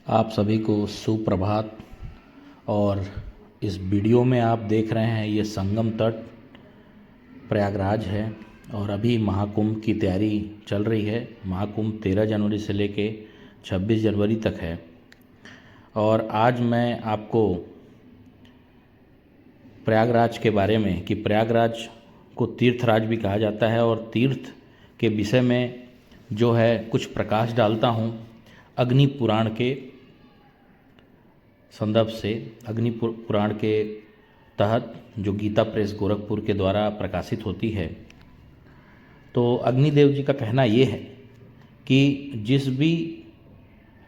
आप सभी को सुप्रभात। और इस वीडियो में आप देख रहे हैं ये संगम तट प्रयागराज है और अभी महाकुंभ की तैयारी चल रही है। महाकुंभ 13 जनवरी से लेके 26 जनवरी तक है। और आज मैं आपको प्रयागराज के बारे में कि प्रयागराज को तीर्थराज भी कहा जाता है और तीर्थ के विषय में जो है कुछ प्रकाश डालता हूँ अग्नि पुराण के संदर्भ से। अग्नि पुराण के तहत जो गीता प्रेस गोरखपुर के द्वारा प्रकाशित होती है। तो अग्निदेव जी का कहना ये है कि जिस भी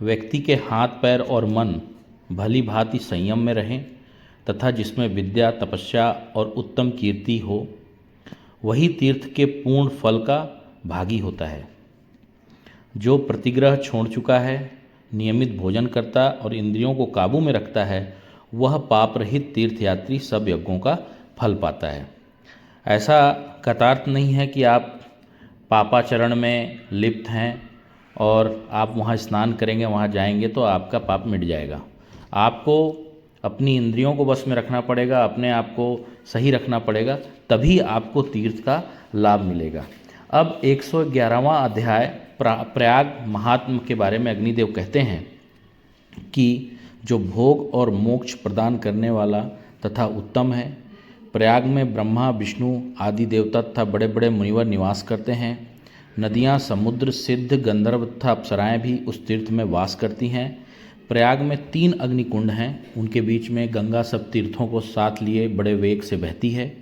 व्यक्ति के हाथ पैर और मन भली भांति संयम में रहें तथा जिसमें विद्या तपस्या और उत्तम कीर्ति हो, वही तीर्थ के पूर्ण फल का भागी होता है। जो प्रतिग्रह छोड़ चुका है, नियमित भोजन करता और इंद्रियों को काबू में रखता है, वह पाप रहित तीर्थयात्री सब यज्ञों का फल पाता है। ऐसा कथार्थ नहीं है कि आप पापाचरण में लिप्त हैं और आप वहाँ स्नान करेंगे, वहाँ जाएंगे तो आपका पाप मिट जाएगा। आपको अपनी इंद्रियों को बस में रखना पड़ेगा, अपने आप को सही रखना पड़ेगा, तभी आपको तीर्थ का लाभ मिलेगा। अब 111वां अध्याय प्रयाग महात्म के बारे में अग्निदेव कहते हैं कि जो भोग और मोक्ष प्रदान करने वाला तथा उत्तम है। प्रयाग में ब्रह्मा विष्णु आदि देवता तथा बड़े बड़े मुनिवर निवास करते हैं। नदियाँ समुद्र सिद्ध गंधर्व तथा अप्सराएँ भी उस तीर्थ में वास करती हैं। प्रयाग में 3 अग्निकुंड हैं, उनके बीच में गंगा सब तीर्थों को साथ लिए बड़े वेग से बहती है।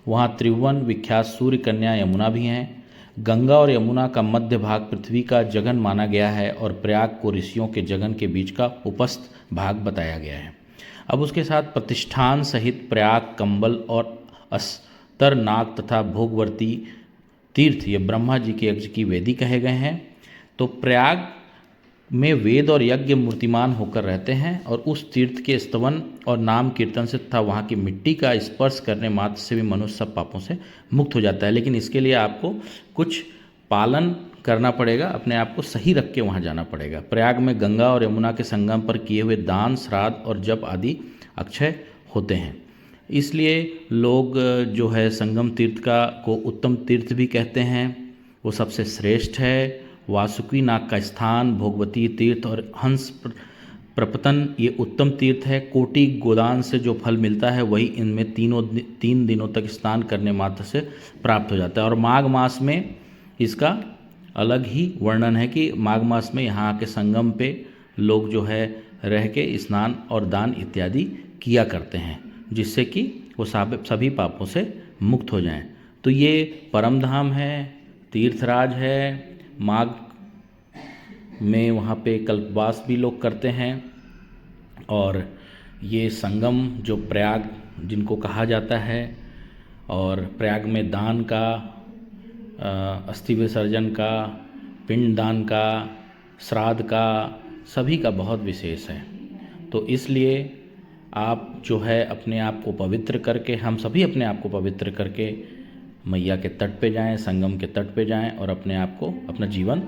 वहाँ त्रिभुवन विख्यात सूर्य कन्या यमुना भी हैं। गंगा और यमुना का मध्य भाग पृथ्वी का जगन माना गया है और प्रयाग को ऋषियों के जगन के बीच का उपस्थ भाग बताया गया है। अब उसके साथ प्रतिष्ठान सहित प्रयाग कंबल और अस्तर नाग तथा भोगवर्ती तीर्थ ये ब्रह्मा जी के यज्ञ की वेदी कहे गए हैं। तो प्रयाग में वेद और यज्ञ मूर्तिमान होकर रहते हैं और उस तीर्थ के स्तवन और नाम कीर्तन से तथा वहाँ की मिट्टी का स्पर्श करने मात्र से भी मनुष्य सब पापों से मुक्त हो जाता है। लेकिन इसके लिए आपको कुछ पालन करना पड़ेगा, अपने आप को सही रख के वहाँ जाना पड़ेगा। प्रयाग में गंगा और यमुना के संगम पर किए हुए दान श्राद्ध और जप आदि अक्षय होते हैं। इसलिए लोग जो है संगम तीर्थ को उत्तम तीर्थ भी कहते हैं, वो सबसे श्रेष्ठ है। वासुकी नाग का स्थान, भोगवती तीर्थ और हंस प्रपतन ये उत्तम तीर्थ है। कोटि गोदान से जो फल मिलता है वही इनमें 3 दिनों तक स्नान करने मात्र से प्राप्त हो जाता है। और माघ मास में इसका अलग ही वर्णन है कि माघ मास में यहाँ के संगम पे लोग जो है रह के स्नान और दान इत्यादि किया करते हैं, जिससे कि वो सभी पापों से मुक्त हो जाएं। तो ये परम धाम है, तीर्थराज है। माघ में वहाँ पे कल्पवास भी लोग करते हैं। और ये संगम जो प्रयाग जिनको कहा जाता है, और प्रयाग में दान का, अस्थि विसर्जन का, पिंड दान का, श्राद्ध का, सभी का बहुत विशेष है। तो इसलिए आप जो है अपने आप को पवित्र करके, हम सभी अपने आप को पवित्र करके मैया के तट पे जाएं, संगम के तट पे जाएं और अपने आप को, अपना जीवन